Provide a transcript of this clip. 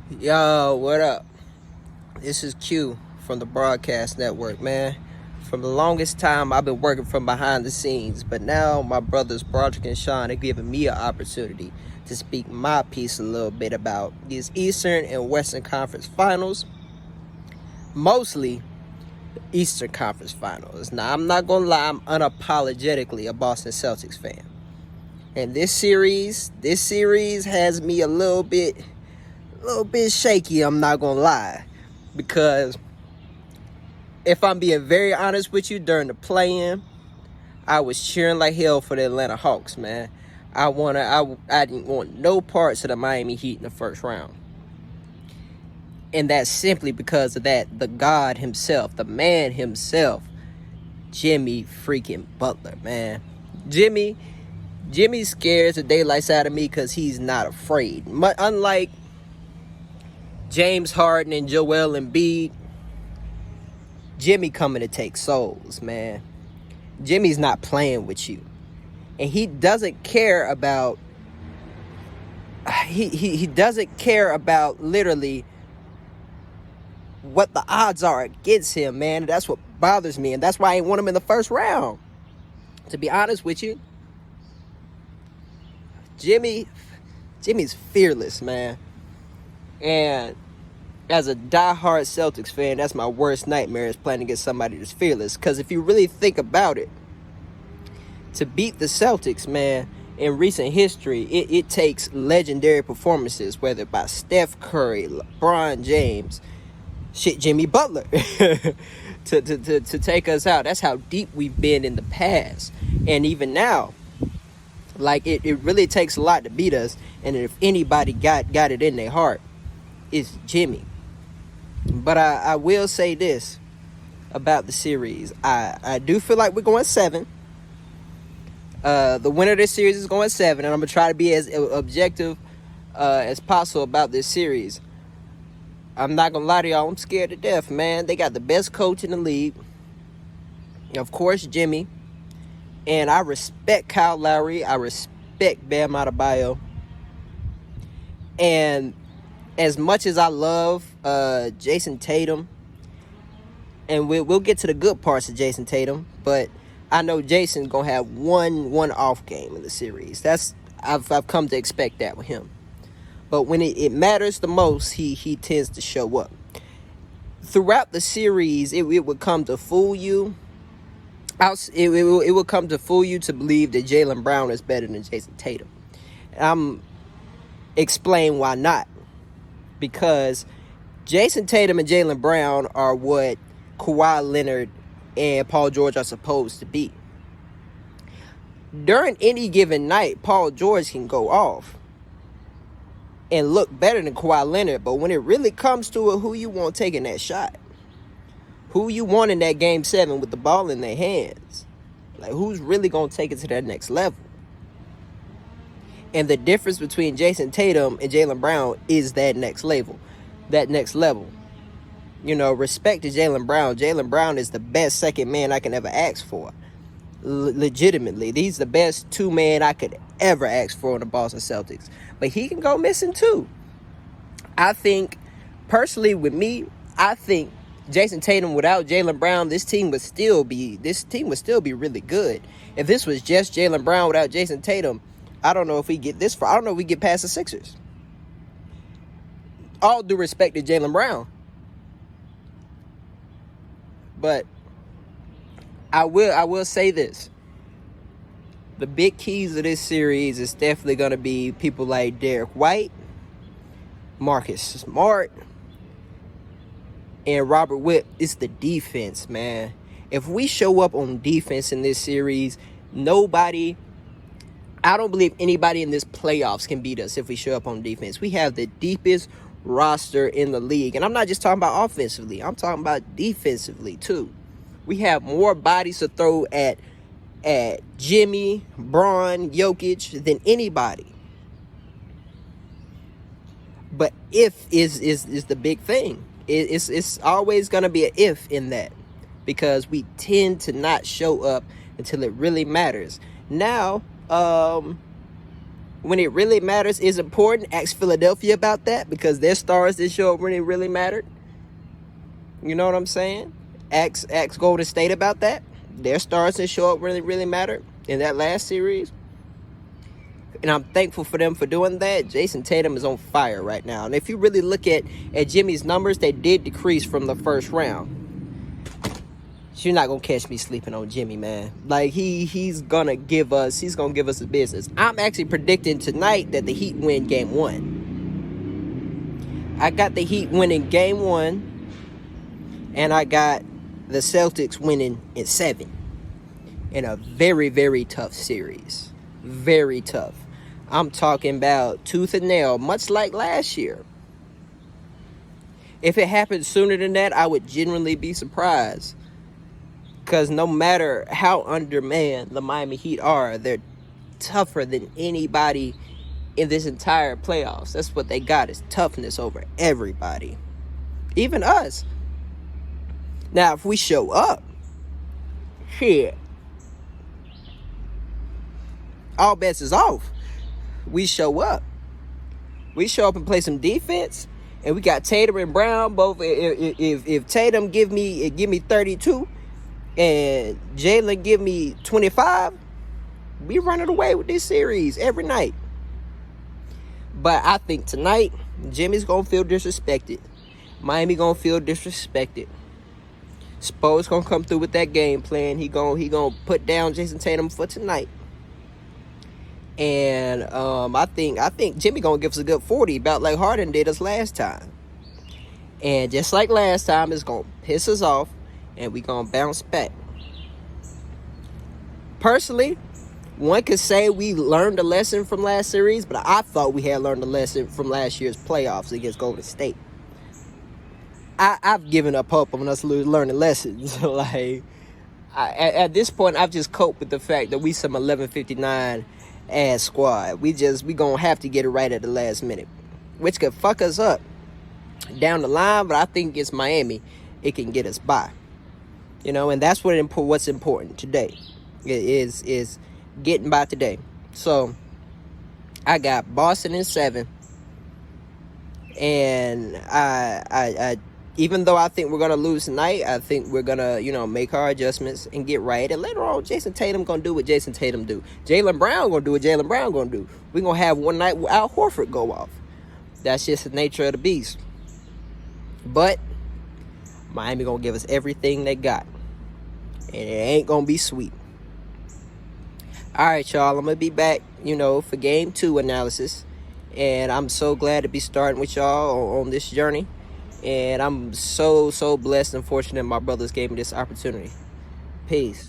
Yo, what up? This is Q from the Broadcast Network, man. For the longest time, I've been working from behind the scenes, but now my brothers Broderick and Sean are giving me an opportunity to speak my piece a little bit about these Eastern and Western Conference Finals, mostly Eastern Conference Finals. Now, I'm not gonna lie, I'm unapologetically a Boston Celtics fan, and this series has me a little bit shaky. I'm not gonna lie, because if I'm being very honest with you, during the play-in, I was cheering like hell for the Atlanta Hawks, man. I didn't want no parts of the Miami Heat in the first round. And that's simply because of that, the God himself, the man himself, Jimmy freaking Butler, man. Jimmy scares the daylights out of me because he's not afraid. Unlike James Harden and Joel Embiid, Jimmy coming to take souls, man. Jimmy's not playing with you. And he doesn't care about he doesn't care about literally what the odds are against him, man. And that's what bothers me, and that's why I ain't want him in the first round. To be honest with you, Jimmy's fearless, man. And as a diehard Celtics fan, that's my worst nightmare, is playing against somebody that's fearless. Because if you really think about it, to beat the Celtics, man, in recent history, it takes legendary performances, whether by Steph Curry, LeBron James, Jimmy Butler, to take us out. That's how deep we've been in the past. And even now, like, it really takes a lot to beat us. And if anybody got it in their heart, it's Jimmy. But I will say this about the series. I do feel like we're going 7. The winner of this series is going 7, and I'm going to try to be as objective as possible about this series. I'm not going to lie to y'all, I'm scared to death, man. They got the best coach in the league. Of course, Jimmy. And I respect Kyle Lowry. I respect Bam Adebayo. And as much as I love Jason Tatum, and we'll get to the good parts of Jason Tatum, but I know Jason's gonna have one off game in the series. I've come to expect that with him. But when it matters the most, he tends to show up. Throughout the series, it would come to fool you. It would come to fool you to believe that Jaylen Brown is better than Jason Tatum. I'm explain why not. Because Jason Tatum and Jaylen Brown are what Kawhi Leonard and Paul George are supposed to be. During any given night, Paul George can go off and look better than Kawhi Leonard, but when it really comes to it, who you want taking that shot? Who you want in that Game 7 with the ball in their hands? Like, who's really going to take it to that next level? And the difference between Jason Tatum and Jaylen Brown is that next level. You know, respect to Jaylen Brown. Jaylen Brown is the best second man I can ever ask for. Legitimately. He's the best 2-man I could ever ask for in the Boston Celtics. But he can go missing too. I think, personally with me, I think Jason Tatum without Jaylen Brown, this team would still be really good. If this was just Jaylen Brown without Jason Tatum, I don't know if we get this far. I don't know if we get past the Sixers. All due respect to Jaylen Brown. But I will say this. The big keys of this series is definitely going to be people like Derek White, Marcus Smart, and Robert Whitt. It's the defense, man. If we show up on defense in this series, I don't believe anybody in this playoffs can beat us if we show up on defense. We have the deepest roster in the league. And I'm not just talking about offensively. I'm talking about defensively, too. We have more bodies to throw at Jimmy, Braun, Jokic than anybody. But if is the big thing. It's always going to be an if in that. Because we tend to not show up until it really matters. Now, when it really matters is important. Ask Philadelphia about that, because their stars didn't show up when it really mattered. You know what I'm saying? Ask Golden State about that. Their stars didn't show up when it really mattered in that last series. And I'm thankful for them for doing that. Jason Tatum is on fire right now. And if you really look at Jimmy's numbers, they did decrease from the first round. You're not gonna catch me sleeping on Jimmy, man. Like he's gonna give us the business. I'm actually predicting tonight that the Heat win game 1. I got the Heat winning game 1, and I got the Celtics winning in 7 in a very, very tough series. Very tough. I'm talking about tooth and nail, much like last year. If it happened sooner than that, I would genuinely be surprised. Because no matter how undermanned the Miami Heat are, they're tougher than anybody in this entire playoffs. That's what they got, is toughness over everybody. Even us. Now, if we show up, shit, all bets is off. We show up. We show up and play some defense, and we got Tatum and Brown both. If Tatum give me 32, and Jalen give me 25, we run it away with this series every night. But I think tonight, Jimmy's going to feel disrespected. Miami going to feel disrespected. Spo's going to come through with that game plan. He gonna put down Jason Tatum for tonight. And I think Jimmy going to give us a good 40, about like Harden did us last time. And just like last time, it's going to piss us off, and we going to bounce back. Personally, one could say we learned a lesson from last series, but I thought we had learned a lesson from last year's playoffs against Golden State. I've given up hope on us learning lessons. At this point, I've just coped with the fact that we some 11:59 ass squad. We gonna have to get it right at the last minute, which could fuck us up down the line. But I think against Miami, it can get us by. You know, and that's what's important today. Is getting by today. So I got Boston in 7, and I even though I think we're gonna lose tonight, I think we're gonna make our adjustments and get right. And later on, Jason Tatum gonna do what Jason Tatum do. Jaylen Brown gonna do what Jaylen Brown gonna do. We're gonna have one night where Al Horford go off. That's just the nature of the beast. But Miami gonna give us everything they got, and it ain't gonna be sweet. All right, y'all. I'm gonna be back, for Game 2 analysis, and I'm so glad to be starting with y'all on this journey. And I'm so blessed and fortunate my brothers gave me this opportunity. Peace.